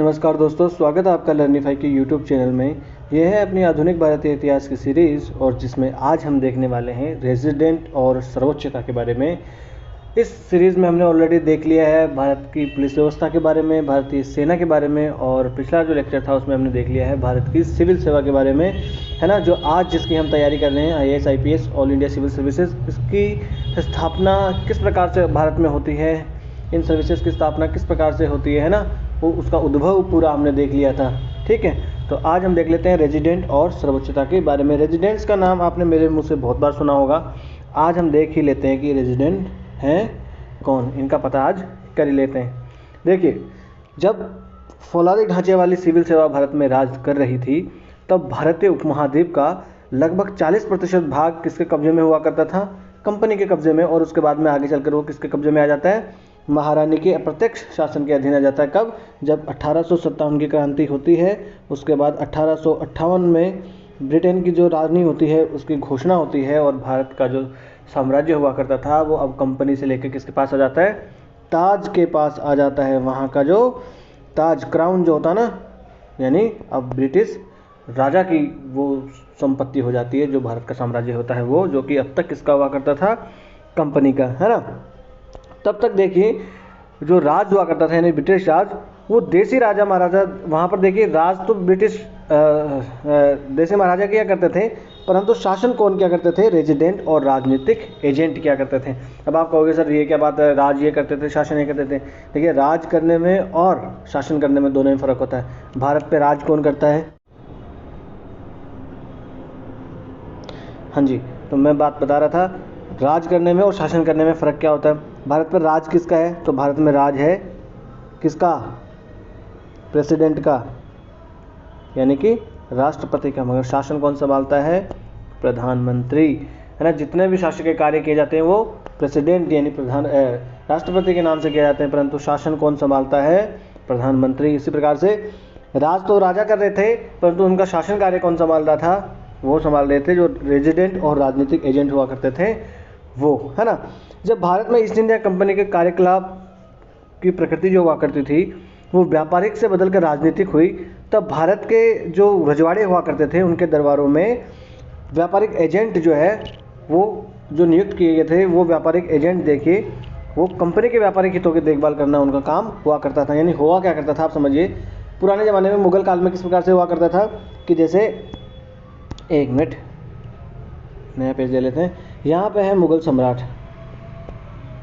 नमस्कार दोस्तों, स्वागत है आपका लर्निफाई के यूट्यूब चैनल में। यह है अपनी आधुनिक भारतीय इतिहास की सीरीज़ और जिसमें आज हम देखने वाले हैं रेजिडेंट और सर्वोच्चता के बारे में। इस सीरीज़ में हमने ऑलरेडी देख लिया है भारत की पुलिस व्यवस्था के बारे में, भारतीय सेना के बारे में, और पिछला जो लेक्चर था उसमें हमने देख लिया है भारत की सिविल सेवा के बारे में, है ना। जो आज जिसकी हम तैयारी कर रहे हैं IAS IPS all India civil services, इसकी स्थापना किस प्रकार से भारत में होती है, इन सर्विसेज की स्थापना किस प्रकार से होती है ना, वो उसका उद्भव पूरा हमने देख लिया था। ठीक है, तो आज हम देख लेते हैं रेजिडेंट और सर्वोच्चता के बारे में। रेजिडेंट्स का नाम आपने मेरे मुंह से बहुत बार सुना होगा। आज हम देख ही लेते हैं कि रेजिडेंट हैं कौन, इनका पता आज कर ही लेते हैं। देखिए, जब फौलादी ढांचे वाली सिविल सेवा भारत में राज कर रही थी तब भारतीय उपमहाद्वीप का लगभग 40% भाग किसके कब्जे में हुआ करता था? कंपनी के कब्जे में। और उसके बाद में आगे चलकर वो किसके कब्जे में आ जाता है? महारानी के अप्रत्यक्ष शासन के अधीन आ जाता है। कब? जब 1857 की क्रांति होती है। उसके बाद 1858 में ब्रिटेन की जो रानी होती है उसकी घोषणा होती है और भारत का जो साम्राज्य हुआ करता था वो अब कंपनी से लेकर किसके पास आ जाता है? ताज के पास आ जाता है। वहाँ का जो ताज, क्राउन जो होता ना, यानी अब ब्रिटिश राजा की वो संपत्ति हो जाती है, जो भारत का साम्राज्य होता है वो, जो कि अब तक किसका हुआ करता था? कंपनी का, है ना। तब तक देखिए जो राज हुआ करता था यानी ब्रिटिश राज, वो देसी राजा महाराजा, वहाँ पर देखिए राज तो ब्रिटिश देसी महाराजा किया करते थे, परंतु शासन कौन क्या करते थे? रेजिडेंट और राजनीतिक एजेंट क्या करते थे। अब आप कहोगे सर ये क्या बात है, राज ये करते थे शासन ये करते थे। देखिए, राज करने में और शासन करने में दोनों में फ़र्क होता है। भारत पे राज कौन करता है? हाँ जी, तो मैं बात बता रहा था, राज करने में और शासन करने में फ़र्क क्या होता है। भारत पर राज किसका है? तो भारत में राज है किसका? प्रेसिडेंट का, यानी कि राष्ट्रपति का। मगर शासन कौन संभालता है? प्रधानमंत्री, है ना। जितने भी शासकीय कार्य किए जाते हैं वो प्रेसिडेंट यानी राष्ट्रपति के नाम से किए जाते हैं, परंतु शासन कौन संभालता है? प्रधानमंत्री। इसी प्रकार से राज तो राजा कर रहे थे, परंतु उनका शासन कार्य कौन संभाल रहा था? वो संभाल रहे थे जो रेजिडेंट और राजनीतिक एजेंट हुआ करते थे वो, है ना। जब भारत में ईस्ट इंडिया कंपनी के कार्यकलाप की प्रकृति जो हुआ करती थी वो व्यापारिक से बदलकर राजनीतिक हुई, तब भारत के जो रजवाड़े हुआ करते थे उनके दरबारों में व्यापारिक एजेंट जो है वो जो नियुक्त किए गए थे, वो व्यापारिक एजेंट देखिए वो कंपनी के व्यापारिक हितों की देखभाल करना उनका काम हुआ करता था। यानी हुआ क्या करता था आप समझिए, पुराने ज़माने में मुगल काल में किस प्रकार से हुआ करता था कि जैसे, एक मिनट नया पेज ले लेते हैं। यहाँ पे है मुगल सम्राट,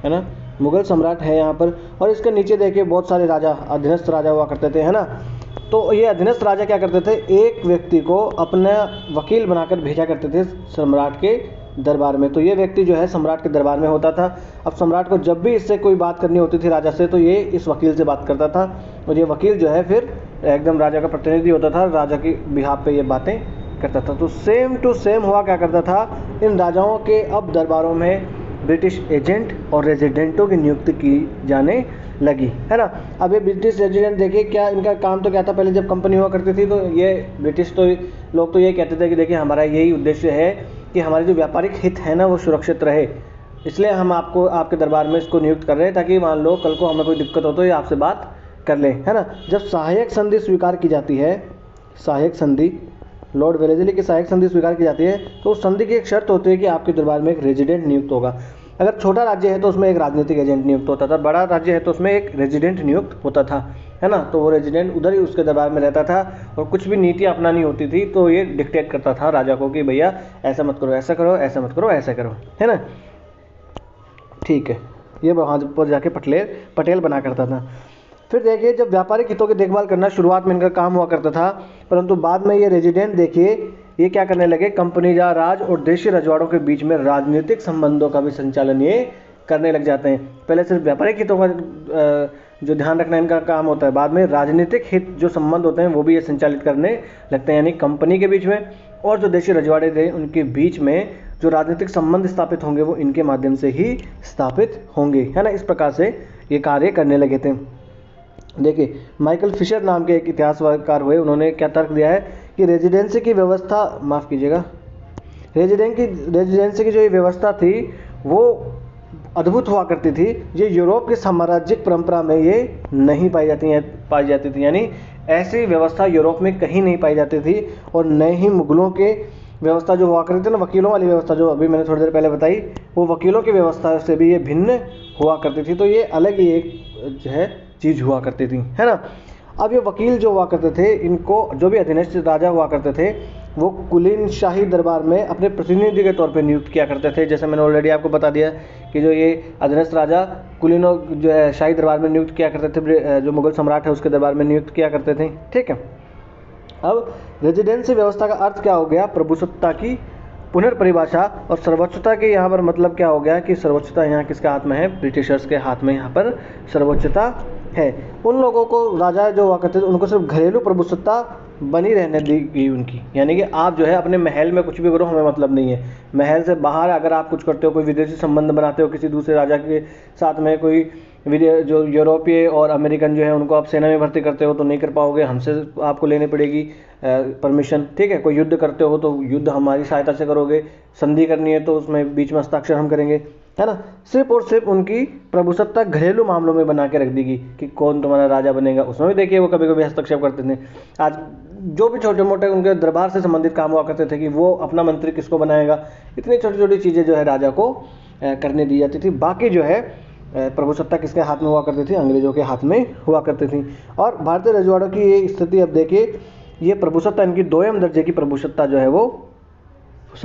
है ना, मुगल सम्राट है यहाँ पर, और इसके नीचे देखिए बहुत सारे राजा, अधीनस्थ राजा हुआ करते थे, है ना। तो ये अधीनस्थ राजा क्या करते थे? एक व्यक्ति को अपना वकील बनाकर भेजा करते थे सम्राट के दरबार में। तो ये व्यक्ति जो है सम्राट के दरबार में होता था। अब सम्राट को जब भी इससे कोई बात करनी होती थी राजा से, तो ये इस वकील से बात करता था, और ये वकील जो है फिर एकदम राजा का प्रतिनिधि होता था, राजा की बिहाफ पे ये बातें करता था। तो सेम टू सेम हुआ क्या करता था, इन राजाओं के अब दरबारों में ब्रिटिश एजेंट और रेजिडेंटों की नियुक्ति की जाने लगी, है ना। अब ये ब्रिटिश रेजिडेंट देखिए क्या इनका काम तो क्या था, पहले जब कंपनी हुआ करती थी तो ये ब्रिटिश तो लोग तो ये कहते थे कि देखिए हमारा यही उद्देश्य है कि हमारे जो व्यापारिक हित है ना वो सुरक्षित रहे, इसलिए हम आपको आपके दरबार में इसको नियुक्त कर रहे हैं, ताकि मान लो कल को हमें कोई दिक्कत हो तो ये आपसे बात कर लें, है ना। जब सहायक संधि स्वीकार की जाती है, सहायक संधि, लॉर्ड वेलेस्ली की सहायक संधि स्वीकार की जाती है, तो उस संधि की एक शर्त होती है कि आपके दरबार में एक रेजिडेंट नियुक्त होगा। अगर छोटा राज्य है तो उसमें एक राजनीतिक एजेंट नियुक्त होता था, बड़ा राज्य है तो उसमें एक रेजिडेंट नियुक्त होता था, है ना। तो वो रेजिडेंट उधर ही उसके दरबार में रहता था और कुछ भी नीति अपनानी होती थी तो ये डिक्टेट करता था राजा को कि भैया ऐसा मत करो, ऐसा करो, ऐसा मत करो, ऐसा करो, है ना। ठीक है, ये वहाँ पर जाके पटेल बना करता था। फिर देखिए जब व्यापारिक हितों की देखभाल करना शुरुआत में इनका काम हुआ करता था, परंतु बाद में ये रेजिडेंट देखिए ये क्या करने लगे, कंपनी या राज और देशी रजवाड़ों के बीच में राजनीतिक संबंधों का भी संचालन ये करने लग जाते हैं। पहले सिर्फ व्यापारिक हितों का जो ध्यान रखना इनका काम होता है, बाद में राजनीतिक हित जो संबंध होते हैं वो भी ये संचालित करने लगते हैं। यानी कंपनी के बीच में और जो देशी रजवाड़े थे उनके बीच में जो राजनीतिक संबंध स्थापित होंगे वो इनके माध्यम से ही स्थापित होंगे, है ना। इस प्रकार से ये कार्य करने लगे थे। देखिए माइकल फिशर नाम के एक इतिहासकार हुए, उन्होंने क्या तर्क दिया है कि रेजिडेंसी की व्यवस्था, माफ़ कीजिएगा, रेजिडेंसी की जो ये व्यवस्था थी वो अद्भुत हुआ करती थी, ये यूरोप की साम्राज्यिक परंपरा में ये नहीं पाई जाती थी। यानी ऐसी व्यवस्था यूरोप में कहीं नहीं पाई जाती थी। और नए ही मुगलों के व्यवस्था जो हुआ करती थी ना, वकीलों वाली व्यवस्था जो अभी मैंने थोड़ी देर पहले बताई, वो वकीलों की व्यवस्था से भी ये भिन्न हुआ करती थी। तो ये अलग ही एक जो है चीज़ हुआ करती थी, है ना। अब ये वकील जो हुआ करते थे, इनको जो भी अधीनस्थ राजा हुआ करते थे, वो कुलीन शाही दरबार में अपने प्रतिनिधि के तौर पे नियुक्त किया करते थे। जैसे मैंने ऑलरेडी आपको बता दिया कि जो ये अधीनस्थ राजा कुलीनों जो है शाही दरबार में नियुक्त किया करते थे, जो मुगल सम्राट है उसके दरबार में नियुक्त किया करते थे, ठीक है। अब रेजिडेंसी व्यवस्था का अर्थ क्या हो गया? प्रभुसत्ता की पुनर्परिभाषा। और सर्वोच्चता के यहाँ पर मतलब क्या हो गया कि सर्वोच्चता यहाँ किसके हाथ में है? ब्रिटिशर्स के हाथ में यहाँ पर सर्वोच्चता है। उन लोगों को, राजा जो हुआ करते थे, उनको सिर्फ घरेलू प्रभुसत्ता बनी रहने दी गई उनकी। यानी कि आप जो है अपने महल में कुछ भी करो, हमें मतलब नहीं है। महल से बाहर अगर आप कुछ करते हो, कोई विदेशी संबंध बनाते हो किसी दूसरे राजा के साथ में, कोई जो यूरोपीय और अमेरिकन जो है उनको आप सेना में भर्ती करते हो तो नहीं कर पाओगे, हमसे आपको लेनी पड़ेगी परमिशन, ठीक है। कोई युद्ध करते हो तो युद्ध हमारी सहायता से करोगे, संधि करनी है तो उसमें बीच में हस्ताक्षर हम करेंगे, है ना। सिर्फ और सिर्फ उनकी प्रभुसत्ता घरेलू मामलों में बना के रख देगी कि कौन तुम्हारा राजा बनेगा। उसमें भी देखिए वो कभी कभी हस्तक्षेप करते थे। आज जो भी छोटे मोटे उनके दरबार से संबंधित काम हुआ करते थे कि वो अपना मंत्री किसको बनाएगा, इतनी छोटी छोटी चीज़ें जो है राजा को करने दी जाती थी। बाकी जो है प्रभुसत्ता किसके हाथ में हुआ करती थी? अंग्रेजों के हाथ में हुआ करती थी। और भारतीय रजवाड़ों की ये स्थिति, अब देखिए, ये प्रभुसत्ता, इनकी दोयम दर्जे की प्रभुसत्ता जो है वो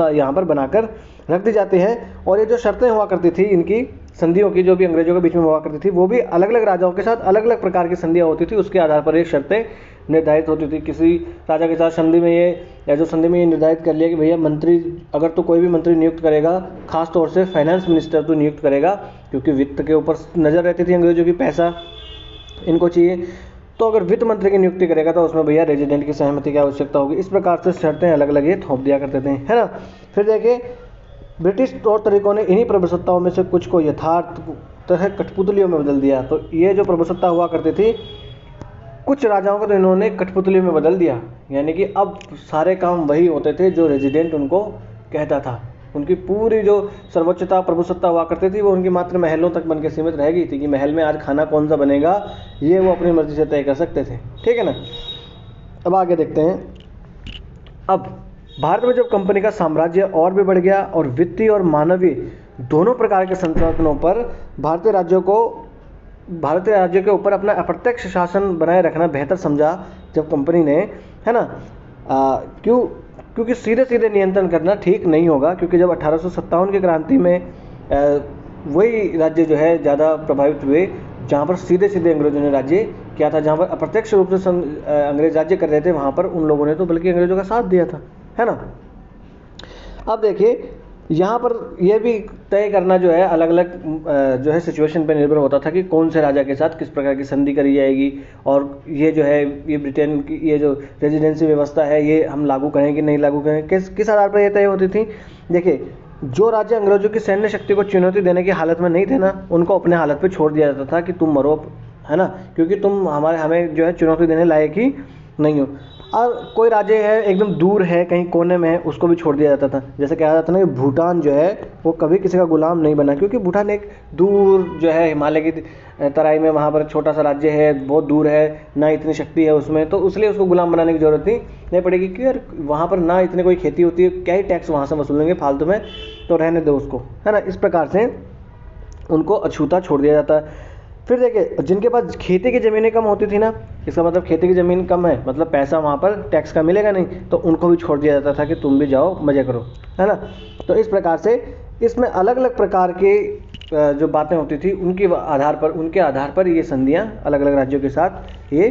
यहाँ पर बनाकर रख दी जाती है। और ये जो शर्तें हुआ करती थी इनकी संधियों की, जो भी अंग्रेजों के बीच में हुआ करती थी, वो भी अलग अलग राजाओं के साथ अलग अलग प्रकार की संधियाँ होती थी। उसके आधार पर ये शर्तें निर्धारित होती थी। किसी राजा के साथ संधि में ये निर्धारित कर लिया कि भैया मंत्री, अगर तो कोई भी मंत्री नियुक्त करेगा, खास तौर से फाइनेंस मिनिस्टर तो नियुक्त करेगा, क्योंकि वित्त के ऊपर नज़र रहती थी अंग्रेजों की, पैसा इनको चाहिए। तो अगर वित्त मंत्री की नियुक्ति करेगा तो उसमें भैया रेजिडेंट की सहमति की आवश्यकता होगी। इस प्रकार से शर्तें अलग अलग ये थोप दिया करते थे, है ना। फिर देखिए, ब्रिटिश तौर तरीकों ने इन्हीं प्रभुसत्ताओं में से कुछ को यथार्थ कठपुतलियों में बदल दिया। तो ये जो प्रभुसत्ता हुआ करती थी, कुछ राजाओं को तो इन्होंने कठपुतली में बदल दिया। यानी कि अब सारे काम वही होते थे जो रेजिडेंट उनको कहता था। उनकी पूरी जो सर्वोच्चता प्रभुसत्ता हुआ करती थी वो उनकी मात्र महलों तक बन के सीमित रह गई थी कि महल में आज खाना कौन सा बनेगा ये वो अपनी मर्जी से तय कर सकते थे, ठीक है ना। अब आगे देखते हैं। अब भारत में जब कंपनी का साम्राज्य और भी बढ़ गया और वित्तीय और मानवीय दोनों प्रकार के संसाधनों पर भारतीय राज्यों के ऊपर अपना अप्रत्यक्ष शासन बनाए रखना बेहतर समझा जब कंपनी ने, है ना। क्योंकि सीधे सीधे नियंत्रण करना ठीक नहीं होगा, क्योंकि जब 1857 की क्रांति में वही राज्य जो है ज़्यादा प्रभावित हुए जहाँ पर सीधे सीधे अंग्रेजों ने राज्य किया था। जहाँ पर अप्रत्यक्ष रूप से अंग्रेज राज्य कर रहे थे, वहाँ पर उन लोगों ने तो बल्कि अंग्रेजों का साथ दिया था, है ना। अब देखिए, यहाँ पर यह भी तय करना जो है अलग अलग जो है सिचुएशन पर निर्भर होता था कि कौन से राजा के साथ किस प्रकार की संधि करी जाएगी, और ये जो है ये ब्रिटेन की ये जो रेजिडेंसी व्यवस्था है ये हम लागू करें कि नहीं लागू करें, किस आधार पर ये तय होती थी। देखिए, जो राज्य अंग्रेजों की सैन्य शक्ति को चुनौती देने की हालत में नहीं थे ना, उनको अपने हालत पे छोड़ दिया जाता था कि तुम मरो, है ना, क्योंकि तुम हमें जो है चुनौती देने लायक ही नहीं हो। और कोई राज्य है एकदम दूर है, कहीं कोने में है, उसको भी छोड़ दिया जाता था। जैसे कहा जाता था ना कि भूटान जो है वो कभी किसी का गुलाम नहीं बना, क्योंकि भूटान एक दूर जो है हिमालय की तराई में, वहाँ पर छोटा सा राज्य है, बहुत दूर है, ना इतनी शक्ति है उसमें, तो इसलिए उसको गुलाम बनाने की जरूरत नहीं पड़ेगी। क्यों यार, वहाँ पर ना इतनी कोई खेती होती है, क्या ही टैक्स वहाँ से वसूलेंगे फालतू में, तो रहने दो उसको, है ना। इस प्रकार से उनको अछूता छोड़ दिया जाता है। फिर देखिए, जिनके पास खेती की ज़मीनें कम होती थी ना, इसका मतलब खेती की ज़मीन कम है, मतलब पैसा वहाँ पर टैक्स का मिलेगा नहीं, तो उनको भी छोड़ दिया जाता था कि तुम भी जाओ मज़े करो, है ना। तो इस प्रकार से इसमें अलग अलग प्रकार के जो बातें होती थी उनके आधार पर ये संधियाँ अलग अलग राज्यों के साथ ये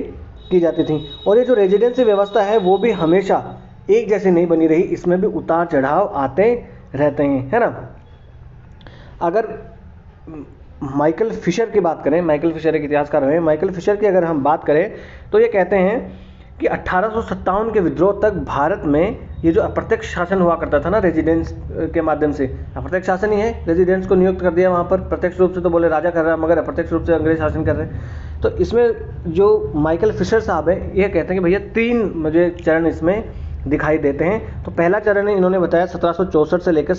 की जाती थी। और ये जो रेजिडेंसी व्यवस्था है वो भी हमेशा एक जैसी नहीं बनी रही, इसमें भी उतार चढ़ाव आते रहते हैं, है ना। अगर माइकल फिशर की बात करें, माइकल फिशर एक इतिहासकार हैं, माइकल फिशर की अगर हम बात करें तो ये कहते हैं कि 1857 के विद्रोह तक भारत में ये जो अप्रत्यक्ष शासन हुआ करता था ना रेजिडेंस के माध्यम से, अप्रत्यक्ष शासन ही है, रेजिडेंस को नियुक्त कर दिया वहाँ पर, प्रत्यक्ष रूप से तो बोले राजा कर रहा है मगर अप्रत्यक्ष रूप से अंग्रेज शासन कर रहे हैं। तो इसमें जो माइकल फिशर साहब है ये कहते हैं कि भैया 3 मुझे चरण इसमें दिखाई देते हैं। तो पहला चरण इन्होंने बताया 1764 से लेकर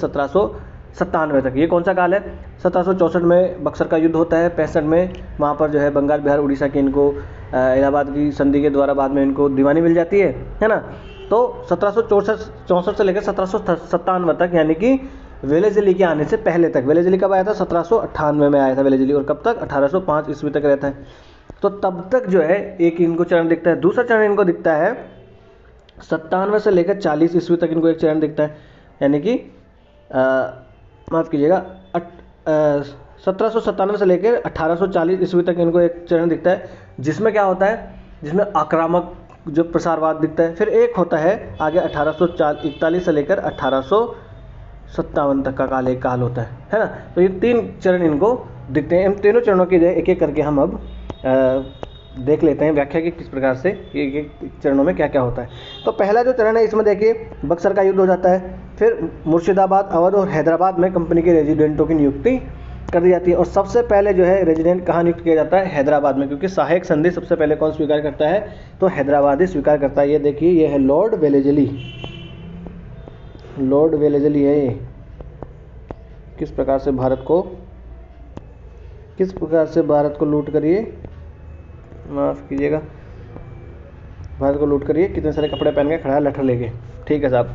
97 तक। ये कौन सा काल है? 1764 में बक्सर का युद्ध होता है, 65 में वहाँ पर जो है बंगाल, बिहार, उड़ीसा की इनको इलाहाबाद की संधि के द्वारा बाद में इनको दीवानी मिल जाती है ना। तो 1764 से लेकर 1797 तक, यानी कि वेलेजली के आने से पहले तक। वेलेजली कब आया था? 1798 में आया था वेलेजली, और कब तक? 1805 ईस्वी तक रहता है। तो तब तक जो है एक इनको चरण दिखता है। दूसरा चरण इनको दिखता है 97 से लेकर 40 ईस्वी तक इनको एक चरण दिखता है, यानी कि माफ़ कीजिएगा 1797 से लेकर 1840 ईस्वी तक इनको एक चरण दिखता है, जिसमें क्या होता है? जिसमें आक्रामक जो प्रसारवाद दिखता है। फिर एक होता है आगे 1841 से लेकर 1857 तक का काल, एक काल होता है ना। तो ये 3 चरण इनको दिखते हैं। इन तीनों चरणों की एक एक करके हम अब देख लेते हैं व्याख्या की किस प्रकार से ये चरणों में क्या क्या होता है। तो पहला जो चरण है इसमें देखिए बक्सर का युद्ध हो जाता है। फिर मुर्शिदाबाद, अवध और हैदराबाद में कंपनी के रेजिडेंटों की नियुक्ति कर दी जाती है। और सबसे पहले जो है रेजिडेंट कहाँ नियुक्त किया जाता है? हैदराबाद में, क्योंकि सहायक संधि सबसे पहले कौन स्वीकार करता है? तो हैदराबाद ही स्वीकार करता है। ये देखिए, ये है लॉर्ड वेलेजली। लॉर्ड वेलेजली है ये। किस प्रकार से भारत को लूट करिए, माफ़ कीजिएगा, भारत को लूट करिए, कितने सारे कपड़े पहन के खड़ा है लठर लेके। ठीक है साहब।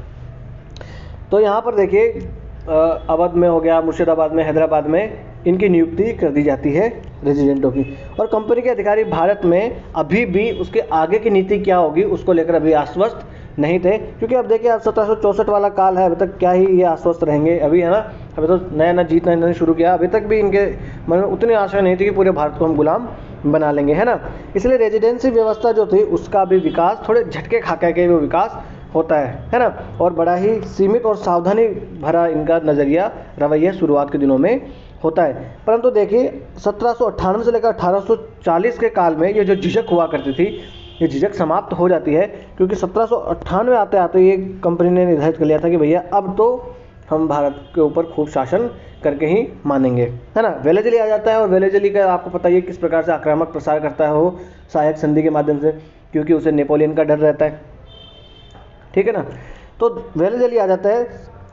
तो यहाँ पर देखिए अवध में हो गया, मुर्शिदाबाद में, हैदराबाद में इनकी नियुक्ति कर दी जाती है रेजिडेंटों की। और कंपनी के अधिकारी भारत में अभी भी उसके आगे की नीति क्या होगी उसको लेकर अभी आश्वस्त नहीं थे, क्योंकि अब देखिए अब 1764 वाला काल है, अभी तक क्या ही ये आश्वस्त रहेंगे अभी, है ना। अभी तो नया जीतना इन्होंने शुरू किया, अभी तक भी इनके मन में उतनी आशा नहीं थी कि पूरे भारत को हम गुलाम बना लेंगे, है ना। इसलिए रेजिडेंसी व्यवस्था जो थी उसका भी विकास थोड़े झटके खा के वो विकास होता है ना। और बड़ा ही सीमित और सावधानी भरा इनका नज़रिया, रवैया शुरुआत के दिनों में होता है। परंतु देखिए 1798 से लेकर 1840 के काल में ये जो झिझक हुआ करती थी, ये झिझक समाप्त हो जाती है, क्योंकि 1798 आते आते ये कंपनी ने निर्धारित कर लिया था कि भैया अब तो हम भारत के ऊपर खूब शासन करके ही मानेंगे, है ना। वेलेजली आ जाता है, और वेलेजली का आपको पता ही है किस प्रकार से आक्रामक प्रसार करता है वो सहायक संधि के माध्यम से, क्योंकि उसे नेपोलियन का डर रहता है, ठीक है ना। तो वेलेजली आ जाता है,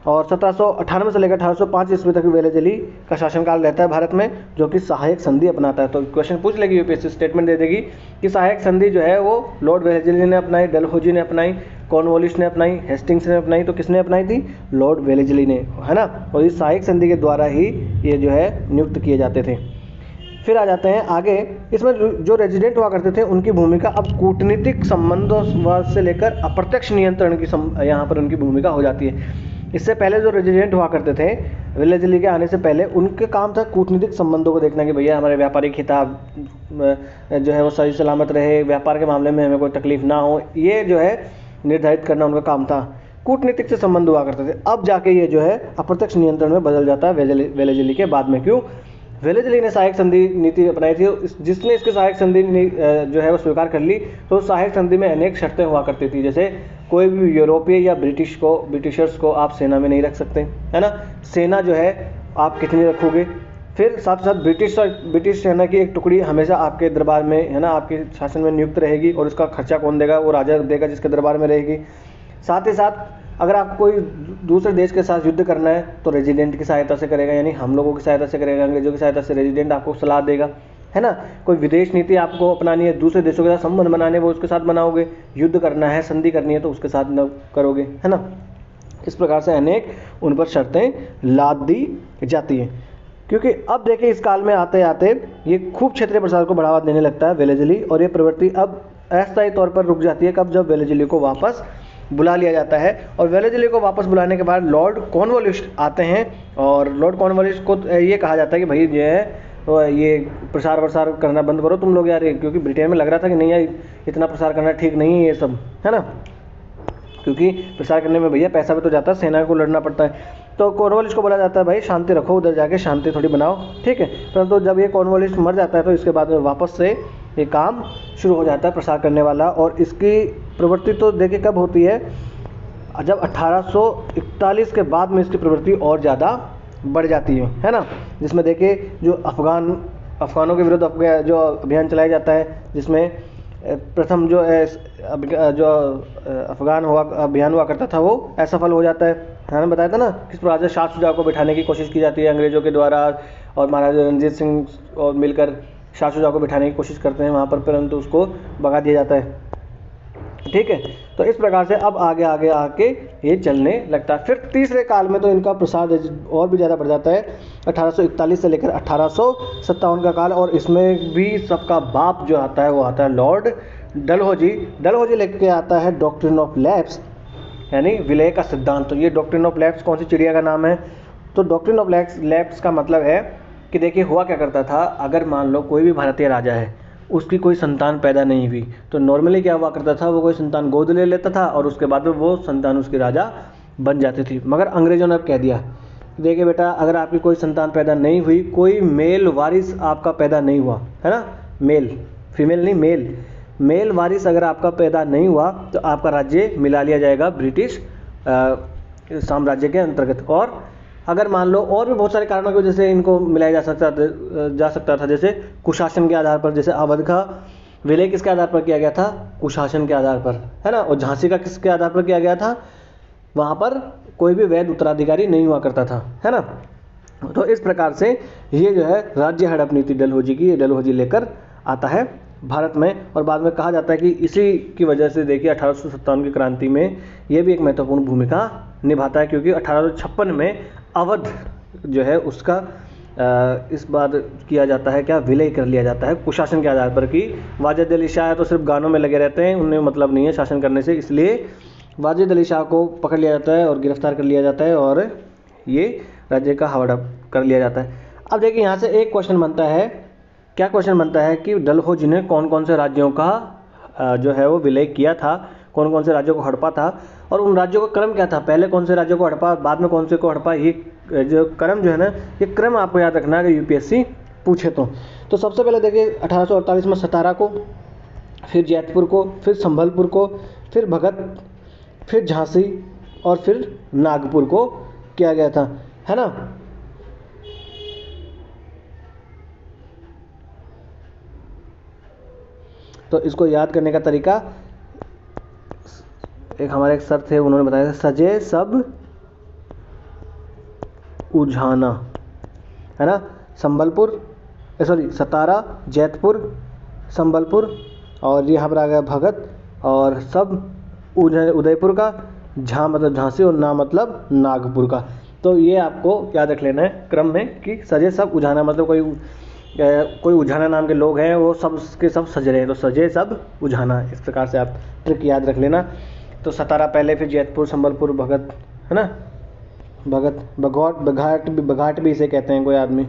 और 1798 से लेकर 1805 ईस्वी तक वेलेजली का शासनकाल रहता है भारत में, जो कि सहायक संधि अपनाता है। तो क्वेश्चन पूछ लेगी यूपीएससी, स्टेटमेंट दे देगी कि सहायक संधि जो है वो लॉर्ड वेलेजली ने अपनाई, डलहौजी ने अपनाई, कॉर्नवालिस ने अपनाई, हेस्टिंग्स ने अपनाई। तो किसने अपनाई थी? लॉर्ड वेलेजली ने, है ना। और इस सहायक संधि के द्वारा ही ये जो है नियुक्त किए जाते थे। फिर आ जाते हैं आगे, इसमें जो रेजिडेंट हुआ करते थे उनकी भूमिका अब कूटनीतिक संबंधों से लेकर अप्रत्यक्ष नियंत्रण की यहाँ पर उनकी भूमिका हो जाती है। इससे पहले जो रेजिडेंट हुआ करते थे वेलेजली के आने से पहले, उनके काम था कूटनीतिक संबंधों को देखना कि भैया हमारे व्यापारिक हिताब जो है वो सही सलामत रहे, व्यापार के मामले में हमें कोई तकलीफ ना हो, ये जो है निर्धारित करना उनका काम था। कूटनीतिक से संबंध हुआ करते थे। अब जाके ये जो है अप्रत्यक्ष नियंत्रण में बदल जाता है वेलेजली के बाद में। क्यों? वेलेजली ने सहायक संधि नीति अपनाई थी, जिसने इसके सहायक संधि जो है वो स्वीकार कर ली। तो सहायक संधि में अनेक शर्तें हुआ करती थी, जैसे कोई भी यूरोपीय या ब्रिटिशर्स को आप सेना में नहीं रख सकते, है ना। सेना जो है आप कितनी रखोगे। फिर साथ ही साथ ब्रिटिश सेना की एक टुकड़ी हमेशा आपके दरबार में, है ना, आपके शासन में नियुक्त रहेगी, और उसका खर्चा कौन देगा? वो राजा देगा जिसके दरबार में रहेगी। साथ ही साथ अगर आपको कोई दूसरे देश के साथ युद्ध करना है तो रेजिडेंट की सहायता से करेगा, यानी हम लोगों की सहायता से करेगा, अंग्रेजों की सहायता से। रेजिडेंट आपको सलाह देगा, है ना। कोई विदेश नीति आपको अपनानी है, दूसरे देशों के साथ संबंध बनाने, वो उसके साथ बनाओगे। युद्ध करना है, संधि करनी है, तो उसके साथ न करोगे, है ना। इस प्रकार से अनेक उन पर शर्तें लाद दी जाती हैं। क्योंकि अब देखिए इस काल में आते आते ये खूब क्षेत्रीय प्रसार को बढ़ावा देने लगता है वेलेजली, और ये प्रवृत्ति अब अस्थायी तौर पर रुक जाती है। कब? जब वेलेजली को वापस बुला लिया जाता है। और वेलेजली को वापस बुलाने के बाद लॉर्ड कॉर्नवालिस आते हैं, और लॉर्ड कॉर्नवालिस को ये कहा जाता है कि भाई जो है तो ये प्रसार वसार करना बंद करो तुम लोग यार, क्योंकि ब्रिटेन में लग रहा था कि नहीं यार इतना प्रसार करना ठीक नहीं है ये सब, है ना। क्योंकि प्रसार करने में भैया पैसा भी तो जाता है, सेना को लड़ना पड़ता है। तो कॉर्नवालिस को बोला जाता है भाई शांति रखो, उधर जाके शांति थोड़ी बनाओ, ठीक है। परंतु जब ये कॉर्नवालिस मर जाता है तो इसके बाद में वापस से ये काम शुरू हो जाता है प्रसार करने वाला। और इसकी प्रवृत्ति तो देखिए कब होती है? जब 1841 के बाद में इसकी प्रवृत्ति और ज़्यादा बढ़ जाती है ना। जिसमें देखिए जो अफगानों के विरुद्ध जो अभियान चलाया जाता है, जिसमें प्रथम जो अफगान अभियान हुआ करता था वो असफल हो जाता है मैंने बताया था ना किस प्रकार से शाह शुजा को बिठाने की कोशिश की जाती है अंग्रेज़ों के द्वारा, और महाराजा रणजीत सिंह और मिलकर शाह शुजा को बिठाने की कोशिश करते हैं वहाँ पर, परंतु उसको भगा दिया जाता है। ठीक है, तो इस प्रकार से अब आगे आगे आके ये चलने लगता है। फिर तीसरे काल में तो इनका प्रसार और भी ज़्यादा बढ़ जाता है, 1841 से लेकर 1857 का काल, और इसमें भी सबका बाप जो आता है वो आता है लॉर्ड डलहौजी। डलहौजी लेके आता है डॉक्ट्रिन ऑफ लैप्स, यानी विलय का सिद्धांत। तो ये डॉक्ट्रिन ऑफ लैप्स कौन सी चिड़िया का नाम है? तो डॉक्ट्रिन ऑफ लैप्स का मतलब है कि देखिए हुआ क्या करता था, अगर मान लो कोई भी भारतीय राजा है, उसकी कोई संतान पैदा नहीं हुई, तो नॉर्मली क्या हुआ करता था, वो कोई संतान गोद ले लेता था और उसके बाद में वो संतान उसकी राजा बन जाती थी। मगर अंग्रेज़ों ने अब कह दिया, देखिए बेटा, अगर आपकी कोई संतान पैदा नहीं हुई, कोई मेल वारिस आपका पैदा नहीं हुआ, है ना, मेल, फीमेल नहीं, मेल वारिस अगर आपका पैदा नहीं हुआ तो आपका राज्य मिला लिया जाएगा ब्रिटिश साम्राज्य के अंतर्गत। और अगर मान लो और भी बहुत सारे कारणों की वजह से इनको मिलाया जा सकता था, जैसे कुशासन के आधार पर, जैसे अवध का विलय किसके आधार पर किया गया था? कुशासन के आधार पर, है ना। और झांसी का किसके आधार पर किया गया था? वहाँ पर कोई भी वैध उत्तराधिकारी नहीं हुआ करता था, है ना। तो इस प्रकार से ये जो है राज्य हड़प नीति डलहौजी की, डलहौजी लेकर आता है भारत में। और बाद में कहा जाता है कि इसी की वजह से देखिए 1857 की क्रांति में ये भी एक महत्वपूर्ण भूमिका निभाता है, क्योंकि 1856 में अवध जो है उसका इस बार किया जाता है, क्या, विलय कर लिया जाता है कुशासन के आधार पर। कि वाजिद अली शाह तो सिर्फ गानों में लगे रहते हैं, उन्हें मतलब नहीं है शासन करने से, इसलिए वाजिद अली शाह को पकड़ लिया जाता है और गिरफ्तार कर लिया जाता है और ये राज्य का हड़प कर लिया जाता है। अब देखिए यहाँ से एक क्वेश्चन बनता है, क्या क्वेश्चन बनता है कि डलहौजी ने कौन कौन से राज्यों का जो है वो विलय किया था, कौन कौन से राज्यों को हड़पा था, और उन राज्यों का क्रम क्या था, पहले कौन से राज्यों को हड़पा, बाद में कौन से को हड़पा। ये जो क्रम जो है ना, ये क्रम आपको याद रखना है अगर यूपीएससी पूछे तो सबसे पहले देखिए 1848 में सतारा को, फिर जैतपुर को, फिर संभलपुर को, फिर भगत, फिर झांसी और फिर नागपुर को किया गया था, है ना। तो इसको याद करने का तरीका, एक हमारे एक सर थे, उन्होंने बताया था, सजे सब उझाना, है ना। सतारा, जैतपुर, संबलपुर, और ये यहाँ पर आ गया भगत, और सब उदयपुर का, झा मतलब झांसी और ना मतलब नागपुर का। तो ये आपको याद रख लेना है क्रम में कि सजे सब उझाना मतलब कोई उझाना नाम के लोग हैं, वो सब के सब सज रहे हैं, तो सजे सब उझाना, इस प्रकार से आप ट्रिक याद रख लेना। तो सतारा पहले, फिर जैतपुर, संबलपुर, भगत, है ना, भगत, बघाट भी इसे कहते हैं, कोई आदमी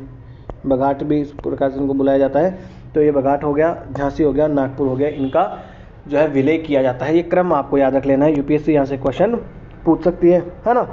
बघाट भी इस प्रकार से इनको बुलाया जाता है। तो ये बघाट हो गया, झांसी हो गया, नागपुर हो गया, इनका जो है विलय किया जाता है। ये क्रम आपको याद रख लेना है, यूपीएससी यहाँ से क्वेश्चन पूछ सकती है ना।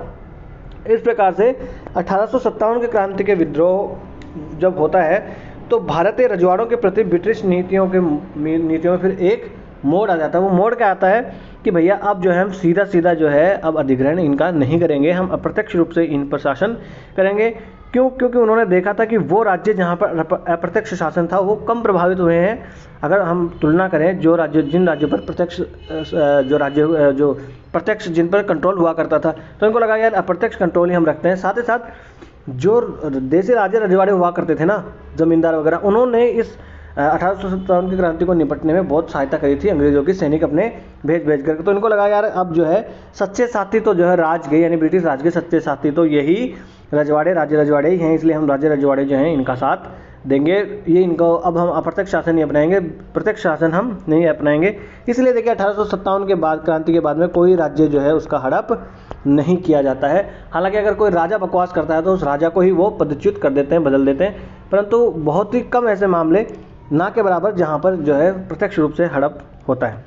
इस प्रकार से 1857 के क्रांति के विद्रोह जब होता है तो भारतीय रजवाड़ों के प्रति ब्रिटिश नीतियों में फिर एक मोड़ आ जाता है। वो मोड़ क्या आता है कि भैया अब जो है हम सीधा जो है अब अधिग्रहण इनका नहीं करेंगे, हम अप्रत्यक्ष रूप से इन पर शासन करेंगे। क्यों? क्योंकि उन्होंने देखा था कि वो राज्य जहाँ पर अप्रत्यक्ष शासन था वो कम प्रभावित हुए हैं। अगर हम तुलना करें जिन राज्यों पर प्रत्यक्ष जिन पर कंट्रोल हुआ करता था, तो इनको लगा यार अप्रत्यक्ष कंट्रोल ही हम रखते हैं। साथ ही साथ जो देसी राजे रजवाड़े हुआ करते थे ना, जमींदार वगैरह, उन्होंने इस 1857 की क्रांति को निपटने में बहुत सहायता करी थी अंग्रेजों की सैनिक अपने भेज करके। तो इनको लगा यार अब जो है सच्चे साथी तो जो है राज के, यानी ब्रिटिश राज के सच्चे साथी तो यही राजे रजवाड़े ही हैं, इसलिए हम राजे रजवाड़े जो हैं इनका साथ देंगे। ये इनको अब हम अप्रत्यक्ष शासन नहीं अपनाएंगे, प्रत्यक्ष शासन हम नहीं अपनाएंगे। इसलिए देखिए 1857 के बाद, क्रांति के बाद में कोई राज्य जो है उसका हड़प नहीं किया जाता है। हालांकि अगर कोई राजा बकवास करता है तो उस राजा को ही वो पदच्युत कर देते हैं, बदल देते हैं, परंतु बहुत ही कम ऐसे मामले, ना के बराबर, जहाँ पर जो है प्रत्यक्ष रूप से हड़प होता है।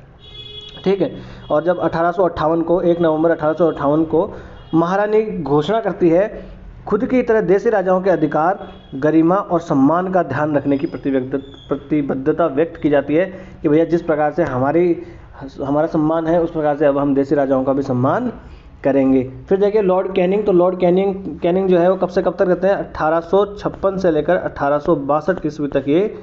ठीक है। और जब 1858 को 1 नवंबर 1858 को महारानी घोषणा करती है खुद की तरह देसी राजाओं के अधिकार, गरिमा और सम्मान का ध्यान रखने की प्रतिबद्धता व्यक्त की जाती है कि भैया जिस प्रकार से हमारा सम्मान है उस प्रकार से अब हम देसी राजाओं का भी सम्मान करेंगे। फिर देखिए लॉर्ड कैनिंग, तो लॉर्ड कैनिंग जो है वो कब से कब तक रहते हैं? 1856 से लेकर 1862 ईस्वी तक ये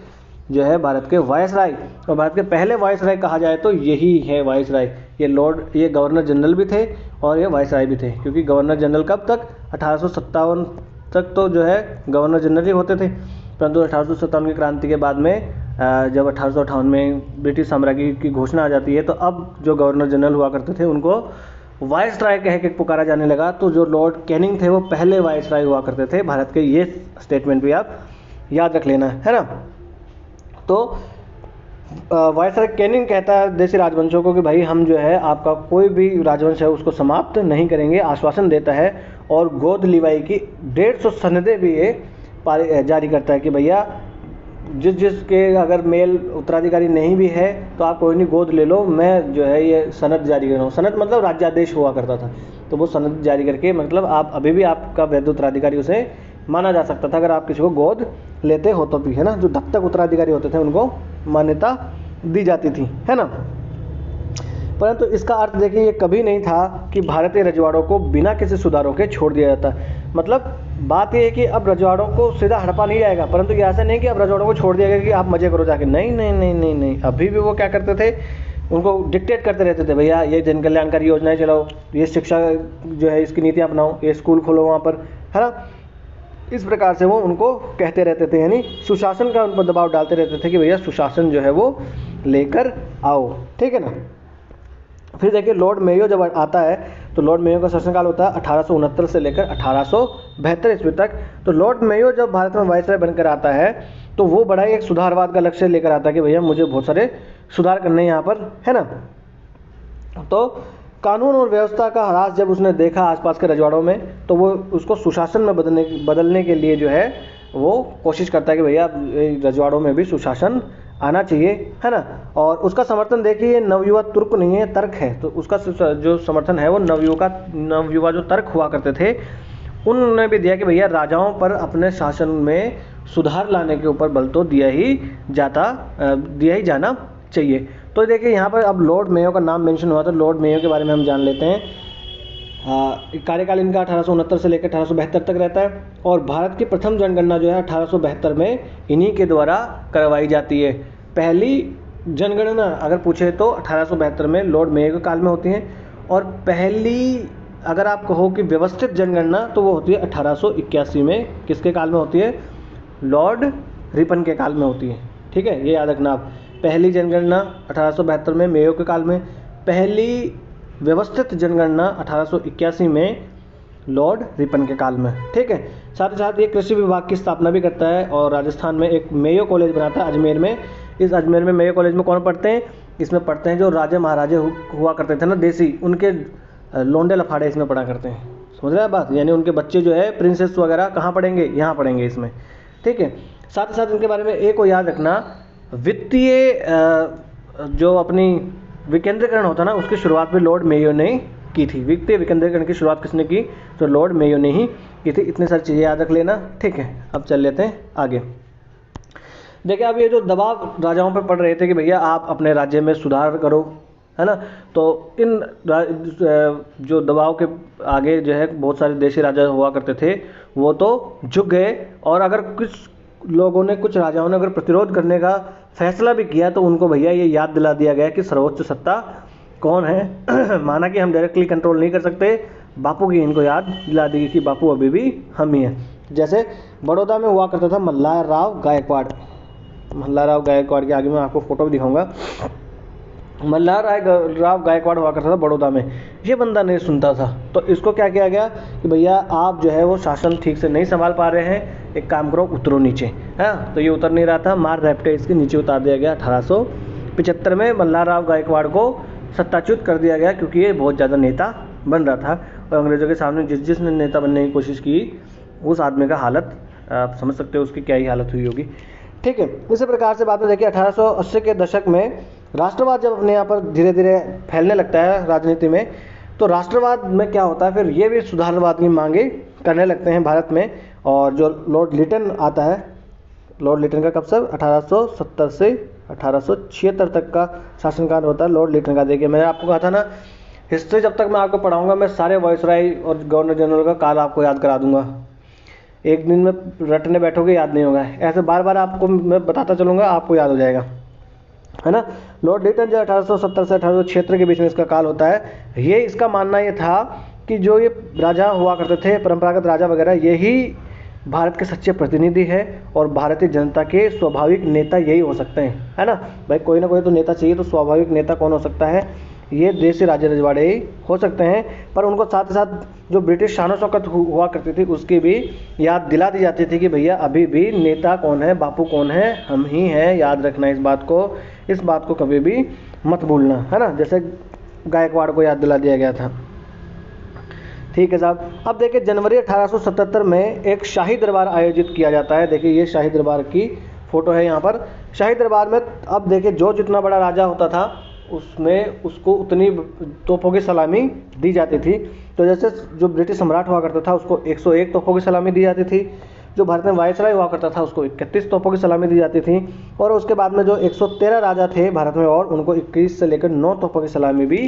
जो है भारत के वायसराय, और भारत के पहले वायसराय कहा जाए तो यही है वायसराय। ये गवर्नर जनरल भी थे और ये वायसराय भी थे, क्योंकि गवर्नर जनरल कब तक, 1857 तक तो जो है गवर्नर जनरल ही होते थे। परंतु 1857 की क्रांति के बाद में जब 1858 में ब्रिटिश साम्राज्य की घोषणा आ जाती है, तो अब जो गवर्नर जनरल हुआ करते थे उनको वायसराय कह के पुकारा जाने लगा। तो जो लॉर्ड कैनिंग थे वो पहले वायसराय हुआ करते थे भारत के। ये स्टेटमेंट भी आप याद रख लेना, है ना। तो वायसराय कैनिंग कहता है देशी राजवंशों को कि भाई हम जो है आपका कोई भी राजवंश है उसको समाप्त नहीं करेंगे, आश्वासन देता है। और गोद लिवाई की 150 सनदें भी ये जारी करता है कि भैया जिसके अगर मेल उत्तराधिकारी नहीं भी है तो आप कोई नहीं गोद ले लो, मैं जो है ये सनद जारी कर रहा हूँ। सनद मतलब राज्यादेश हुआ करता था, तो वो सनद जारी करके मतलब आप अभी भी आपका वैध उत्तराधिकारी उसे माना जा सकता था अगर आप किसी को गोद लेते हो तो भी, है ना। जो दत्तक उत्तराधिकारी होते थे उनको मान्यता दी जाती थी, है ना। परंतु इसका अर्थ देखिए ये कभी नहीं था कि भारतीय रजवाड़ों को बिना किसी सुधारों के छोड़ दिया जाता। मतलब बात ये है कि अब रजवाड़ों को सीधा हड़पा नहीं जाएगा, परंतु ये ऐसा नहीं कि अब रजवाड़ों को छोड़ दिया गया कि आप मजे करो जाके, नहीं नहीं नहीं नहीं नहीं। अभी भी वो क्या करते थे, उनको डिक्टेट करते रहते थे, भैया ये जन कल्याणकारी योजनाएं चलाओ, ये शिक्षा जो है इसकी नीतियाँ अपनाओ, ये स्कूल खोलो वहाँ पर, है ना। इस प्रकार से वो उनको कहते रहते थे, यानी सुशासन का उन पर दबाव डालते रहते थे कि भैया सुशासन जो है वो लेकर आओ, ठीक है ना। फिर देखिए लॉर्ड मेयो जब आता है तो लॉर्ड मेयो का शासनकाल होता है 1869 से लेकर 1872 ईस्वी तक। तो लॉर्ड मेयो जब भारत में वायसराय बनकर आता है तो वो बड़ा ही एक सुधारवाद का लक्ष्य लेकर आता है कि भैया मुझे बहुत सारे सुधार करने यहाँ पर, है ना। तो कानून और व्यवस्था का ह्रास जब उसने देखा आसपास के रजवाड़ों में, तो वो उसको सुशासन में बदलने के लिए जो है वो कोशिश करता है कि भैया रजवाड़ों में भी सुशासन आना चाहिए, है ना। और उसका समर्थन देखिए नवयुवा तुर्क नहीं है, तर्क है। तो उसका जो समर्थन है वो नवयुवा जो तर्क हुआ करते थे उन्होंने भी दिया कि भैया राजाओं पर अपने शासन में सुधार लाने के ऊपर बल तो दिया ही जाना चाहिए। तो देखिए यहाँ पर अब लॉर्ड मेयो का नाम मेंशन हुआ, तो लॉर्ड मेयो के बारे में हम जान लेते हैं। कार्यकाल इनका 1869 से लेकर 1872 तक रहता है और भारत की प्रथम जनगणना जो है 1872 में इन्हीं के द्वारा करवाई जाती है। पहली जनगणना अगर पूछे तो 1872 में लॉर्ड मेयो के काल में होती है, और पहली अगर आप कहो कि व्यवस्थित जनगणना तो वो होती है 1881 में। किसके काल में होती है, लॉर्ड रिपन के काल में होती है, ठीक है, ये याद रखना आप। पहली जनगणना 1872 में मेयो के काल में, पहली व्यवस्थित जनगणना 1881 में लॉर्ड रिपन के काल में, ठीक है। साथ ही साथ ये कृषि विभाग की स्थापना भी करता है और राजस्थान में एक मेयो कॉलेज बनाता है अजमेर में। इस अजमेर में मेयो कॉलेज में कौन पढ़ते हैं, इसमें पढ़ते हैं जो राजा महाराजे हुआ करते थे ना देसी, उनके लोंडे लफाड़े इसमें पढ़ा करते हैं। समझ रहे हैं बात, यानी उनके बच्चे जो है प्रिंसेस वगैरह कहाँ पढ़ेंगे, यहाँ पढ़ेंगे इसमें, ठीक है। साथ ही साथ इनके बारे में एक को याद रखना, वित्तीय जो अपनी विकेंद्रीकरण होता ना उसकी शुरुआत भी लॉर्ड मेयो ने की थी। वित्तीय विकेंद्रीकरण की शुरुआत किसने की, तो लॉर्ड मेयो ने ही की थी। इतनी सारी चीज़ें याद रख लेना, ठीक है। अब चल लेते हैं आगे। देखिए अब ये जो दबाव राजाओं पर पड़ रहे थे कि भैया आप अपने राज्य में सुधार करो, है ना, तो इन जो दबाव के आगे जो है बहुत सारे देशी राजा हुआ करते थे वो तो झुक गए। और अगर कुछ लोगों ने, कुछ राजाओं ने अगर प्रतिरोध करने का फैसला भी किया तो उनको भैया ये याद दिला दिया गया कि सर्वोच्च सत्ता कौन है। माना कि हम डायरेक्टली कंट्रोल नहीं कर सकते, बापू की इनको याद दिला दी कि बापू अभी भी हम ही हैं। जैसे बड़ौदा में हुआ करता था मल्हार राव गायकवाड़। मल्हार राव गायकवाड़ के आगे मैं आपको फोटो भी दिखाऊंगा। मल्हार राव गायकवाड़ हुआ करता था बड़ौदा में। ये बंदा नहीं सुनता था, तो इसको क्या किया गया कि भैया आप जो है वो शासन ठीक से नहीं संभाल पा रहे हैं, एक काम करो उतरो नीचे, है। तो ये उतर नहीं रहा था, मार रैपटे इसके नीचे उतार दिया गया। 1875 में मल्हार राव गायकवाड़ को सत्ताच्युत कर दिया गया क्योंकि ये बहुत ज़्यादा नेता बन रहा था और अंग्रेज़ों के सामने जिसने नेता बनने की कोशिश की उस आदमी का हालत आप समझ सकते हो उसकी क्या ही हालत हुई होगी, ठीक है। इसी प्रकार से बात में देखिए 1880 के दशक में राष्ट्रवाद जब अपने यहाँ पर धीरे धीरे फैलने लगता है राजनीति में, तो राष्ट्रवाद में क्या होता है, फिर ये भी सुधारवाद की मांगे करने लगते हैं भारत में। और जो लॉर्ड लिटन आता है, लॉर्ड लिटन का कब से 1870 से 1876 तक का शासनकाल होता है लॉर्ड लिटन का। देखिए मैंने आपको कहा था ना, हिस्ट्री जब तक मैं आपको पढ़ाऊंगा मैं सारे वायसराय और गवर्नर जनरल का काल आपको याद करा दूंगा। एक दिन में रटने बैठोगे याद नहीं होगा, ऐसे बार बार आपको मैं बताता चलूँगा आपको याद हो जाएगा, है ना। लॉर्ड लिटन जो 1870 से 1876 के बीच में इसका काल होता है। ये इसका मानना ये था कि जो ये राजा हुआ करते थे, परंपरागत राजा वगैरह, यही भारत के सच्चे प्रतिनिधि है और भारतीय जनता के स्वाभाविक नेता यही हो सकते हैं, है ना। भाई कोई ना कोई तो नेता चाहिए, तो स्वाभाविक नेता कौन हो सकता है? ये देसी राजा रजवाड़े ही हो सकते हैं। पर उनको साथ ही साथ जो ब्रिटिश शान शौकत हुआ करती थी उसकी भी याद दिला दी जाती थी कि भैया अभी भी नेता कौन है, बापू कौन है, हम ही हैं, याद रखना इस बात को कभी भी मत भूलना, है ना। जैसे गायकवाड़ को याद दिला दिया गया था। ठीक है साहब। अब देखिए जनवरी 1877 में एक शाही दरबार आयोजित किया जाता है। देखिए ये शाही दरबार की फ़ोटो है यहाँ पर। शाही दरबार में अब देखिए जो जितना बड़ा राजा होता था उसमें उसको उतनी तोपों की सलामी दी जाती थी। तो जैसे जो ब्रिटिश सम्राट हुआ करता था उसको 101 तोपों की सलामी दी जाती थी। जो भारत में वायसराय हुआ करता था उसको 31 तोपों की सलामी दी जाती थी। और उसके बाद में जो 113 राजा थे भारत में और उनको 21 से लेकर 9 तोपों की सलामी भी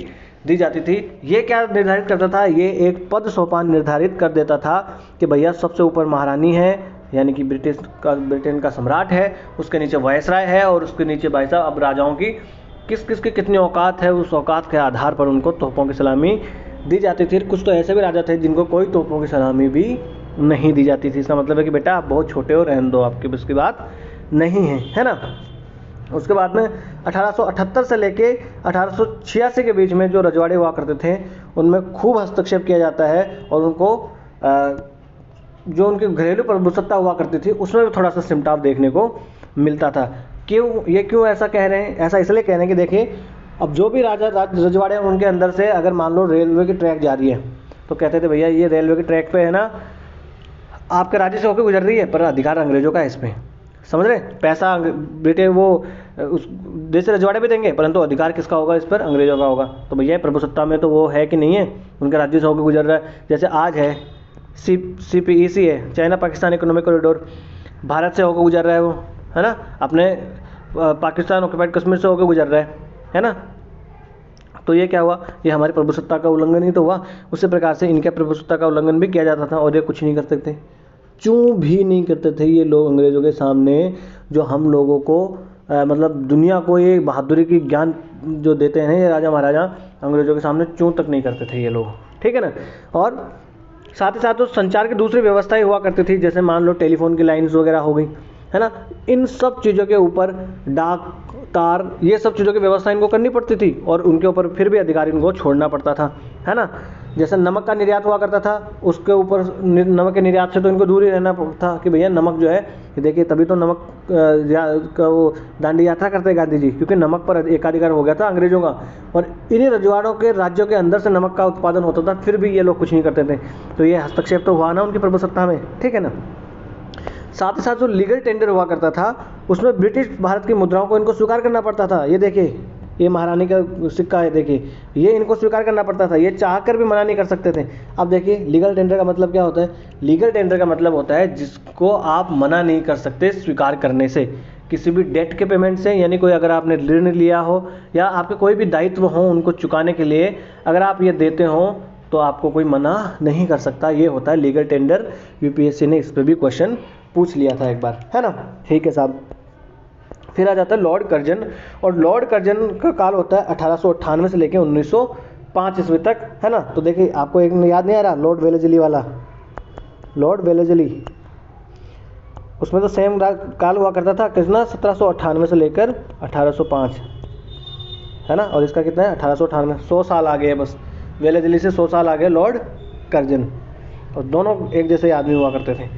दी जाती थी। ये क्या निर्धारित करता था? ये एक पद सोपान निर्धारित कर देता था कि भैया सबसे ऊपर महारानी है, यानी कि ब्रिटेन का सम्राट है, उसके नीचे वायसराय है और उसके नीचे भाई साहब अब राजाओं की किस किस की कितनी औकात है, उस औकात के आधार पर उनको तोपों की सलामी दी जाती थी। कुछ तो ऐसे भी राजा थे जिनको कोई तोपों की सलामी भी नहीं दी जाती थी। इसका मतलब है कि बेटा आप बहुत छोटे हो, रहने दो, आपकी बस की बात नहीं है ना। उसके बाद में 1878 से लेके 1886 के बीच में जो रजवाड़े हुआ करते थे उनमें खूब हस्तक्षेप किया जाता है और उनको जो उनकी घरेलू प्रभुसत्ता हुआ करती थी उसमें भी थोड़ा सा सिमटाव देखने को मिलता था। क्यों ऐसा कह रहे हैं? ऐसा इसलिए कह रहे हैं कि देखिए अब जो भी रजवाड़े हैं उनके अंदर से अगर मान लो रेलवे की ट्रैक जा रही है तो कहते थे भैया ये रेलवे की ट्रैक पे है ना, आपके राज्य से होकर गुजर रही है पर अधिकार अंग्रेजों का है इस पर, समझ रहे? पैसा ब्रिटेन वो उस देश से रजवाड़े भी देंगे परंतु अधिकार किसका होगा इस पर? अंग्रेजों का होगा। तो भैया प्रभुसत्ता में तो वो है कि नहीं है, उनके राज्य से होकर गुजर रहा है। जैसे आज है CPEC है, China Pakistan economic corridor, Bharat से होकर गुजर रहा है वो, है ना, अपने पाकिस्तान ऑक्यूपाइड कश्मीर से होकर गुजर रहा है ना। तो ये क्या हुआ? ये हमारी प्रभुसत्ता का उल्लंघन ही तो हुआ। उसी प्रकार से इनके प्रभुसत्ता का उल्लंघन भी किया जाता था और ये कुछ नहीं कर सकते, चूं भी नहीं करते थे ये लोग अंग्रेज़ों के सामने। जो हम लोगों को मतलब दुनिया को ये बहादुरी की ज्ञान जो देते हैं ये राजा महाराजा, अंग्रेज़ों के सामने चूं तक नहीं करते थे ये लोग, ठीक है ना। और साथ ही साथ तो संचार की दूसरी व्यवस्थाएं हुआ करती थी, जैसे मान लो टेलीफोन की लाइन्स वगैरह हो गई, है ना। इन सब चीज़ों के ऊपर डाक तार ये सब चीज़ों की व्यवस्था इनको करनी पड़ती थी और उनके ऊपर फिर भी अधिकार इनको छोड़ना पड़ता था, है ना। जैसे नमक का निर्यात हुआ करता था, उसके ऊपर नमक के निर्यात से तो इनको दूर ही रहना था कि भैया नमक जो है, देखिए तभी तो नमक का वो दांडी यात्रा करते गांधी जी, क्योंकि नमक पर एकाधिकार हो गया था अंग्रेजों का और इन्हीं रजवाड़ों के राज्यों के अंदर से नमक का उत्पादन होता था, फिर भी ये लोग कुछ नहीं करते थे। तो ये हस्तक्षेप तो हुआ ना उनकी प्रभुसत्ता में, ठीक है ना। साथ ही साथ जो लीगल टेंडर हुआ करता था उसमें ब्रिटिश भारत की मुद्राओं को इनको स्वीकार करना पड़ता था। ये देखिए ये महारानी का सिक्का है, देखिए ये इनको स्वीकार करना पड़ता था, ये चाह कर भी मना नहीं कर सकते थे। अब देखिए लीगल टेंडर का मतलब क्या होता है? लीगल टेंडर का मतलब होता है जिसको आप मना नहीं कर सकते स्वीकार करने से, किसी भी डेट के पेमेंट से, यानी कोई अगर आपने ऋण लिया हो या आपके कोई भी दायित्व हो उनको चुकाने के लिए, अगर आप ये देते हो तो आपको कोई मना नहीं कर सकता। ये होता है लीगल टेंडर। यूपीएससी ने इस पर भी क्वेश्चन पूछ लिया था एक बार, है ना। ठीक है साहब। फिर आ जाता है लॉर्ड कर्जन, और लॉर्ड कर्जन का काल होता है 1898 से लेकर 1905 ईस्वी तक, है ना। तो देखिए आपको एक याद नहीं आ रहा, लॉर्ड वेलेजली वाला, लॉर्ड वेलेजली, उसमें तो सेम काल हुआ करता था, कितना 1798 से लेकर 1805, है ना। और इसका कितना है 1898, 100 साल आगे है बस, वेलेजली से 100 साल आगे लॉर्ड कर्जन, और दोनों एक जैसे आदमी हुआ करते थे।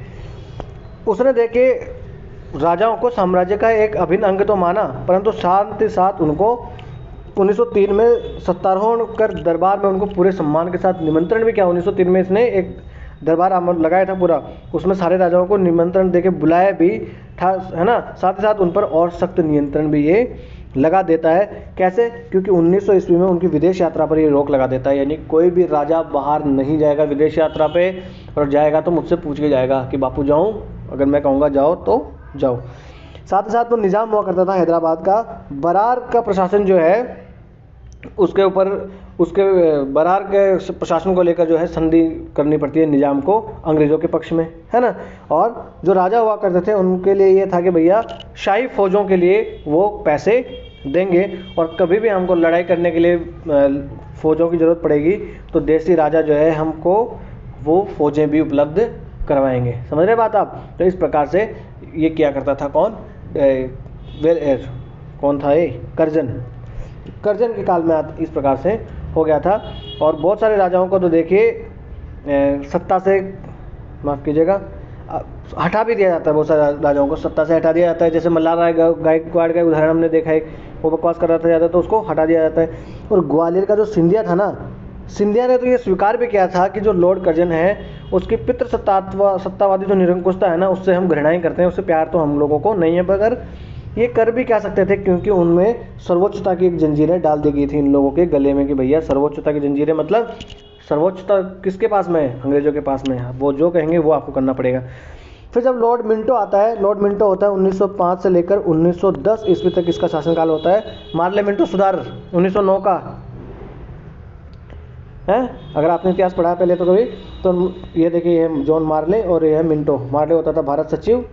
उसने देखे राजाओं को साम्राज्य का एक अभिन्न अंग तो माना, परंतु साथ ही साथ उनको 1903 में सत्तारोहण कर दरबार में उनको पूरे सम्मान के साथ निमंत्रण भी किया। 1903 में इसने एक दरबार लगाया था पूरा, उसमें सारे राजाओं को निमंत्रण देके बुलाया भी था, है ना। साथ ही साथ उन पर और सख्त नियंत्रण भी ये लगा देता है। कैसे? क्योंकि 1900 ईस्वी में उनकी विदेश यात्रा पर ये रोक लगा देता है, यानी कोई भी राजा बाहर नहीं जाएगा विदेश यात्रा पे, और जाएगा तो मुझसे पूछ के जाएगा कि बापू जाऊँ, अगर मैं कहूँगा जाओ तो जाओ। साथ ही साथ वो निज़ाम हुआ करता था हैदराबाद का, बरार का प्रशासन जो है उसके ऊपर, उसके बरार के प्रशासन को लेकर जो है संधि करनी पड़ती है निज़ाम को अंग्रेज़ों के पक्ष में, है ना। और जो राजा हुआ करते थे उनके लिए ये था कि भैया शाही फौजों के लिए वो पैसे देंगे और कभी भी हमको लड़ाई करने के लिए फ़ौजों की ज़रूरत पड़ेगी तो देसी राजा जो है हमको वो फ़ौजें भी उपलब्ध करवाएंगे। समझ रहे बात आप? तो इस प्रकार से ये किया करता था कौन? कौन था ये? कर्जन। कर्जन के काल में इस प्रकार से हो गया था। और बहुत सारे राजाओं को तो देखिए सत्ता से, माफ़ कीजिएगा, हटा भी दिया जाता है। बहुत सारे राजाओं को सत्ता से हटा दिया जाता है। जैसे मल्हार राय गायकवाड़ का उदाहरण हमने देखा है, वो बकवास कर रहा था ज़्यादा तो उसको हटा दिया जाता है। और ग्वालियर का जो सिंधिया था ना, सिंधिया ने तो ये स्वीकार भी किया था कि जो लॉर्ड कर्जन है उसकी पितृ सत्तावादी जो निरंकुशता है ना, उससे हम घृणा ही करते हैं, उससे प्यार तो हम लोगों को नहीं है। मगर ये कर भी क्या सकते थे, क्योंकि उनमें सर्वोच्चता की एक जंजीरें डाल दी गई थी इन लोगों के गले में कि भैया सर्वोच्चता की जंजीरें, मतलब सर्वोच्चता किसके पास में है? अंग्रेजों के पास में है। वो जो कहेंगे वो आपको करना पड़ेगा। फिर जब लॉर्ड मिंटो आता है, लॉर्ड मिंटो होता है 1905 से लेकर 1910 ईस्वी तक इसका शासनकाल होता है। मार्ले मिंटो सुधार 1909 का है। अगर आपने इतिहास पढ़ा पहले तो कभी, तो ये देखिए, ये जॉन मार्ले और ये है मिंटो। मार्ले होता था भारत सचिव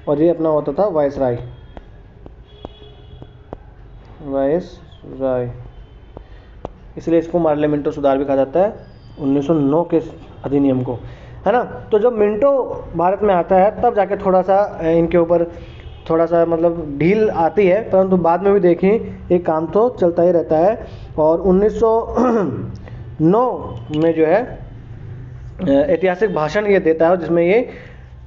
और ये अपना होता था वायसराय। इसलिए इसको मार्ले मिंटो सुधार भी कहा जाता है 1909 के अधिनियम को, है ना। तो जब मिंटो भारत में आता है तब जाके थोड़ा सा इनके ऊपर थोड़ा सा मतलब ढील आती है, परंतु बाद में भी देखें ये काम तो चलता ही रहता है। और 1909 में जो है ऐतिहासिक भाषण ये देता है जिसमें ये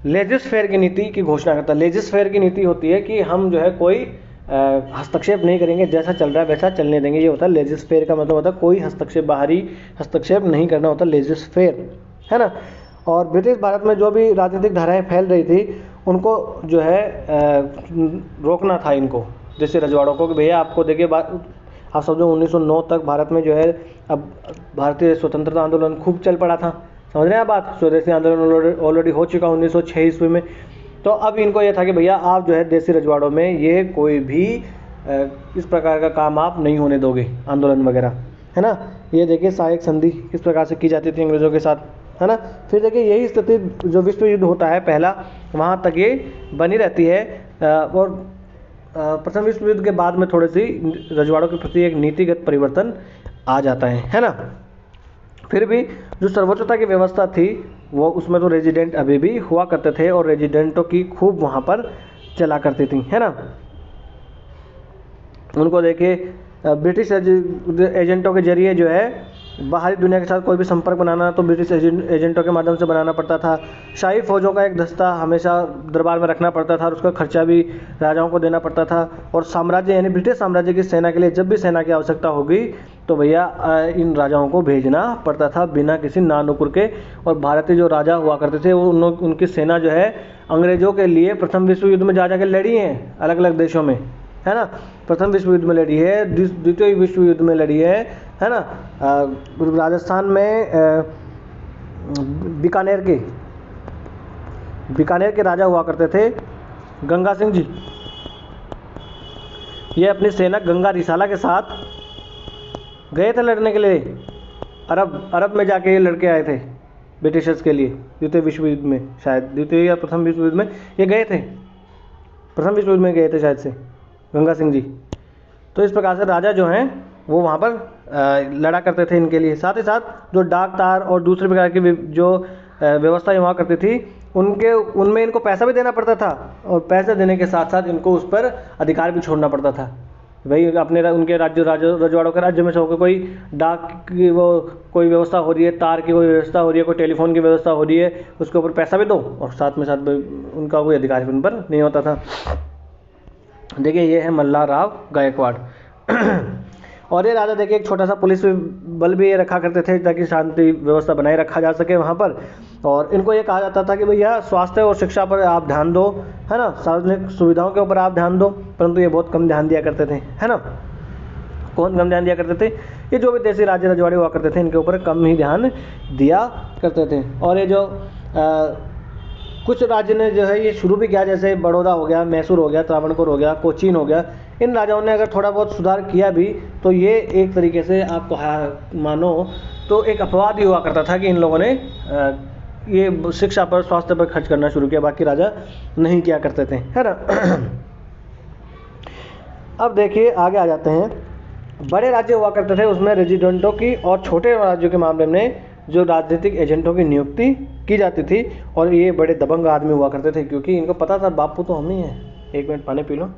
लेजिस फेयर की नीति की घोषणा करता है। लेजिस फेयर की नीति होती है कि हम जो है कोई हस्तक्षेप नहीं करेंगे, जैसा चल रहा है वैसा चलने देंगे। ये होता है लेजिस फेयर का मतलब होता है कोई हस्तक्षेप, बाहरी हस्तक्षेप नहीं करना होता लेजिस फेयर, है ना। और ब्रिटिश भारत में जो भी राजनीतिक धाराएं फैल रही थी उनको जो है रोकना था इनको, जैसे रजवाड़ों को कि भैया आपको देखिए आप समझो 1909 तक भारत में जो है अब भारतीय स्वतंत्रता आंदोलन खूब चल पड़ा था। समझ रहे हैं बात? स्वदेशी आंदोलन ऑलरेडी हो चुका 1906 ईस्वी में। तो अब इनको ये था कि भैया आप जो है देसी रजवाड़ों में ये कोई भी इस प्रकार का काम आप नहीं होने दोगे, आंदोलन वगैरह, है ना। ये देखिए सहायक संधि किस प्रकार से की जाती थी अंग्रेज़ों के साथ, है ना। फिर देखिए यही स्थिति जो विश्व युद्ध होता है पहला, वहाँ तक ये बनी रहती है। और प्रथम विश्व युद्ध के बाद में थोड़ी सी रजवाड़ों के प्रति एक नीतिगत परिवर्तन आ जाता है ना। फिर भी जो सर्वोच्चता की व्यवस्था थी वो उसमें तो रेजिडेंट अभी भी हुआ करते थे और रेजिडेंटों की खूब वहाँ पर चला करती थी, है ना। उनको देखिए ब्रिटिश एजेंटों के जरिए जो है बाहरी दुनिया के साथ कोई भी संपर्क बनाना तो ब्रिटिश एजेंटों के माध्यम से बनाना पड़ता था। शाही फौजों का एक दस्ता हमेशा दरबार में रखना पड़ता था और उसका खर्चा भी राजाओं को देना पड़ता था। और साम्राज्य यानी ब्रिटिश साम्राज्य की सेना के लिए जब भी सेना की आवश्यकता होगी तो भैया इन राजाओं को भेजना पड़ता था बिना किसी नानुकुर के। और भारतीय जो राजा हुआ करते थे वो उनकी सेना जो है अंग्रेज़ों के लिए प्रथम विश्व युद्ध में जा के लड़ी हैं अलग अलग देशों में, है ना। प्रथम विश्व युद्ध में लड़ी है, द्वितीय विश्व युद्ध में लड़ी है ना। राजस्थान में बीकानेर के राजा हुआ करते थे गंगा सिंह जी। ये अपनी सेना गंगा रिसाला के साथ गए थे लड़ने के लिए। अरब में जाके ये लड़के आए थे ब्रिटिशर्स के लिए द्वितीय विश्व युद्ध में, शायद द्वितीय या प्रथम विश्व युद्ध में ये गए थे। प्रथम विश्व युद्ध में गए थे शायद से गंगा सिंह जी। तो इस प्रकार से राजा जो हैं वो वहाँ पर लड़ा करते थे इनके लिए। साथ ही साथ जो डाक तार और दूसरे प्रकार की जो व्यवस्थाएं हुआ करती थी उनमें इनको पैसा भी देना पड़ता था और पैसे देने के साथ साथ इनको उस पर अधिकार भी छोड़ना पड़ता था। भाई अपने उनके रजवाड़ों के राज्य में से होकर कोई डाक की वो कोई व्यवस्था हो रही है, तार की कोई व्यवस्था हो रही है, कोई टेलीफोन की व्यवस्था हो रही है, उसके ऊपर पैसा भी दो और साथ में साथ उनका कोई अधिकार भी उन पर नहीं होता था। देखिए ये है मल्हार राव गायकवाड़। और ये राजा देखिए एक छोटा सा पुलिस बल भी ये रखा करते थे ताकि शांति व्यवस्था बनाए रखा जा सके वहाँ पर। और इनको ये कहा जाता था कि भैया स्वास्थ्य और शिक्षा पर आप ध्यान दो, है ना, सार्वजनिक सुविधाओं के ऊपर आप ध्यान दो। परंतु ये बहुत कम ध्यान दिया करते थे, है ना। कौन कम ध्यान दिया करते थे? ये जो भी देसी राज्य रजवाड़े हुआ करते थे इनके ऊपर कम ही ध्यान दिया करते थे। और ये जो कुछ राज्य ने जो है ये शुरू भी किया, जैसे बड़ौदा हो गया, मैसूर हो गया, त्रावणकोर हो गया, कोचीन हो गया, इन राजाओं ने अगर थोड़ा बहुत सुधार किया भी तो ये एक तरीके से आपको मानो तो एक अपवाद ही हुआ करता था कि इन लोगों ने ये शिक्षा पर, स्वास्थ्य पर खर्च करना शुरू किया, बाकी राजा नहीं किया करते थे, है ना। अब देखिए आगे आ जाते हैं। बड़े राज्य हुआ करते थे, उसमें रेजिडेंटों की और छोटे राज्यों के मामले में जो राजनीतिक एजेंटों की नियुक्ति की जाती थी, और ये बड़े दबंग आदमी हुआ करते थे क्योंकि इनको पता था बापू तो हम ही हैं। एक मिनट पानी पी लो।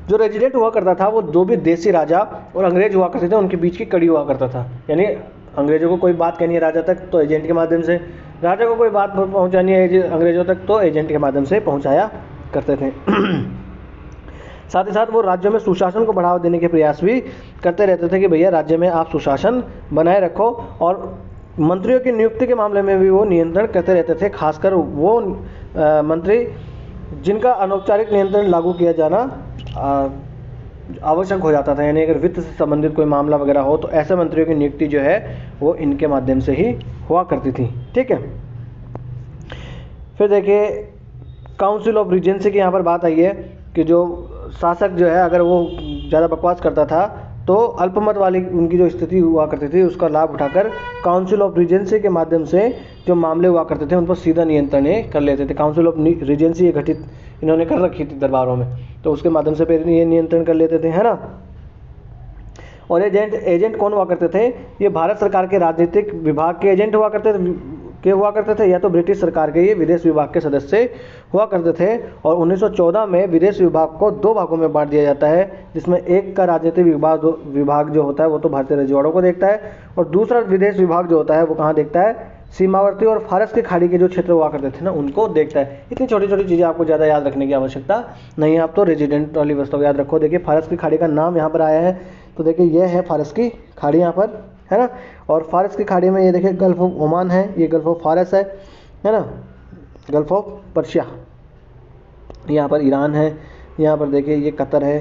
जो रेजिडेंट हुआ करता था वो जो भी देसी राजा और अंग्रेज हुआ करते थे उनके बीच की कड़ी हुआ करता था। यानी अंग्रेजों को कोई बात कहनी है राजा तक तो एजेंट के माध्यम से, राजा को कोई बात पहुंचानी है अंग्रेजों तक तो एजेंट के माध्यम से पहुंचाया करते थे। साथ ही साथ वो राज्यों में सुशासन को बढ़ावा देने के प्रयास भी करते रहते थे कि भैया राज्य में आप सुशासन बनाए रखो, और मंत्रियों की नियुक्ति के मामले में भी वो नियंत्रण करते रहते थे। खासकर वो मंत्री जिनका अनौपचारिक नियंत्रण लागू किया जाना आवश्यक हो जाता था, यानी अगर वित्त से संबंधित कोई मामला वगैरह हो तो ऐसे मंत्रियों की नियुक्ति जो है वो इनके माध्यम से ही हुआ करती थी। ठीक है, फिर देखिए काउंसिल ऑफ रीजेंसी की यहाँ पर बात आई है कि जो शासक जो है अगर वो ज़्यादा बकवास करता था तो अल्पमत वाली उनकी जो स्थिति हुआ करती थी उसका लाभ उठाकर काउंसिल ऑफ रीजेंसी के माध्यम से जो मामले हुआ करते थे उन पर सीधा नियंत्रण कर लेते थे। काउंसिल ऑफ रीजेंसी गठित इन्होंने कर रखी थी दरबारों में, तो उसके माध्यम से फिर ये नियंत्रण कर लेते थे, है ना। और एजेंट कौन हुआ करते थे? ये भारत सरकार के राजनीतिक विभाग के एजेंट हुआ करते थे या तो ब्रिटिश सरकार के ये विदेश विभाग के सदस्य हुआ करते थे। और 1914 में विदेश विभाग को 2 भागों में बांट दिया जाता है, जिसमें एक का राजनीतिक विभाग जो होता है वो तो भारतीय रजवाड़ों को देखता है, और दूसरा विदेश विभाग जो होता है वो कहाँ देखता है? सीमावर्ती और फारस की खाड़ी के जो क्षेत्र हुआ करते थे ना उनको देखता है। इतनी छोटी छोटी चीज़ें आपको ज़्यादा याद रखने की आवश्यकता नहीं है, आप तो रेजिडेंट वाली वस्तु को याद रखो। देखिए फारस की खाड़ी का नाम यहाँ पर आया है, तो देखिए ये है फारस की खाड़ी यहाँ पर, है ना। और फारस की खाड़ी में ये देखिए गल्फ ऑफ ओमान है, ये गल्फ ऑफ फारस है ना, गल्फ ऑफ पर्शिया, यहाँ पर ईरान है, यहाँ पर देखिए ये कतर है,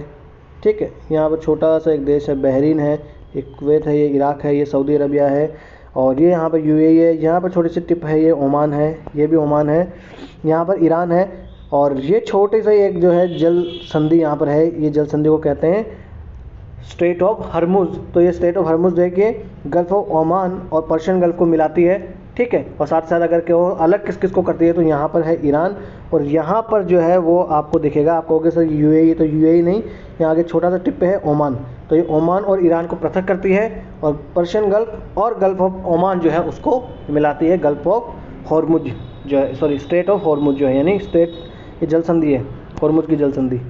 ठीक है। यहाँ पर छोटा सा एक देश है बहरीन है, ये कुवैत है, ये इराक है, ये सऊदी अरबिया है, और ये यहाँ पर यूएई है। यहाँ पर छोटी सी टिप है, ये ओमान है, ये भी ओमान है, यहाँ पर ईरान है। और ये छोटे से एक जो है जल संधि यहाँ पर है, ये जल संधि को कहते हैं स्ट्रेट ऑफ हर्मुज। तो ये स्ट्रेट ऑफ हर्मुज देखिए गल्फ ऑफ ओमान और पर्शियन गल्फ को मिलाती है, ठीक है। और साथ साथ अगर क्यों अलग किस किस को करती है तो यहाँ पर है ईरान, और यहाँ पर जो है वो आपको दिखेगा, आप कहोगे सर यूएई, तो यूएई नहीं, यहाँ आगे छोटा सा टिप है ओमान, तो ये ओमान और ईरान को पृथक करती है, और पर्शियन गल्फ और गल्फ ऑफ ओमान जो है उसको मिलाती है गल्फ ऑफ हॉर्मुज जो है, सॉरी स्ट्रेट ऑफ हॉर्मुज जो है, यानी स्ट्रेट ये जल संधि है, हॉर्मुज की जल संधि,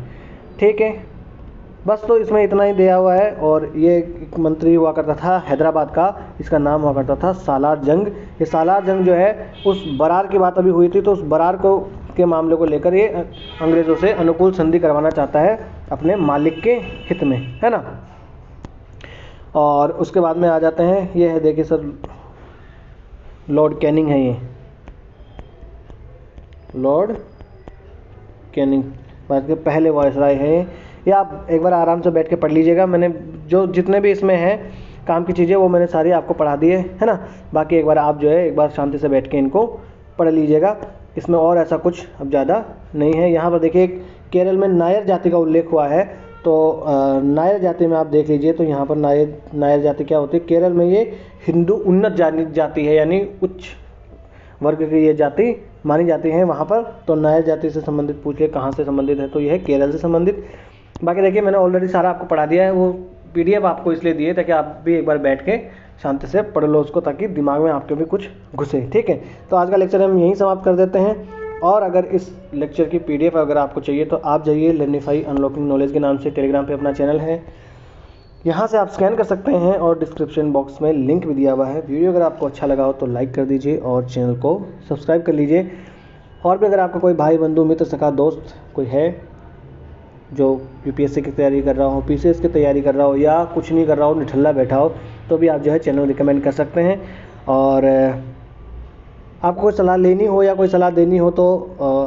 ठीक है। बस तो इसमें इतना ही दिया हुआ है। और ये एक मंत्री हुआ करता था हैदराबाद का, इसका नाम हुआ करता था सालार जंग। ये सालार जंग जो है उस बरार की बात अभी हुई थी, तो उस बरार को के मामले को लेकर ये अंग्रेज़ों से अनुकूल संधि करवाना चाहता है अपने मालिक के हित में, है ना। और उसके बाद में आ जाते हैं, ये है देखिए सर लॉर्ड कैनिंग है, ये लॉर्ड कैनिंग भारत के पहले वायसराय है। ये आप एक बार आराम से बैठ के पढ़ लीजिएगा, मैंने जो जितने भी इसमें हैं काम की चीज़ें वो मैंने सारी आपको पढ़ा दी है ना। बाकी एक बार आप जो है एक बार शांति से बैठ के इनको पढ़ लीजिएगा, इसमें और ऐसा कुछ अब ज़्यादा नहीं है। यहाँ पर देखिए केरल में नायर जाति का उल्लेख हुआ है, तो नायर जाति में आप देख लीजिए, तो यहाँ पर नायर जाति क्या होती है? केरल में ये हिंदू उन्नत जाति है, यानी उच्च वर्ग की ये जाति मानी जाती है वहाँ पर। तो नायर जाति से संबंधित पूछ ले कहाँ से संबंधित है, तो यह है केरल से संबंधित। बाकी देखिए मैंने ऑलरेडी सारा आपको पढ़ा दिया है, वो पीडीएफ आपको इसलिए दिए ताकि आप भी एक बार बैठ के शांति से पढ़ लो उसको, ताकि दिमाग में आपके भी कुछ घुसे, ठीक है। तो आज का लेक्चर हम यहीं समाप्त कर देते हैं। और अगर इस लेक्चर की पीडीएफ अगर आपको चाहिए तो आप जाइए लर्निफाई अनलॉकिंग नॉलेज के नाम से टेलीग्राम पे अपना चैनल है, यहाँ से आप स्कैन कर सकते हैं, और डिस्क्रिप्शन बॉक्स में लिंक भी दिया हुआ है। वीडियो अगर आपको अच्छा लगा हो तो लाइक कर दीजिए और चैनल को सब्सक्राइब कर लीजिए। और भी अगर आपका कोई भाई बंधु मित्र सखा दोस्त कोई है जो यूपीएससी की तैयारी कर रहा हो, पीसीएस की तैयारी कर रहा हो, या कुछ नहीं कर रहा हो, निठल्ला बैठा हो, तो भी आप जो है चैनल रिकमेंड कर सकते हैं। और आपको कोई सलाह लेनी हो या कोई सलाह देनी हो तो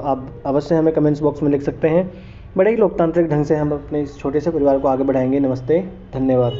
आप अवश्य हमें कमेंट्स बॉक्स में लिख सकते हैं। बड़े ही लोकतांत्रिक ढंग से हम अपने इस छोटे से परिवार को आगे बढ़ाएंगे। नमस्ते, धन्यवाद।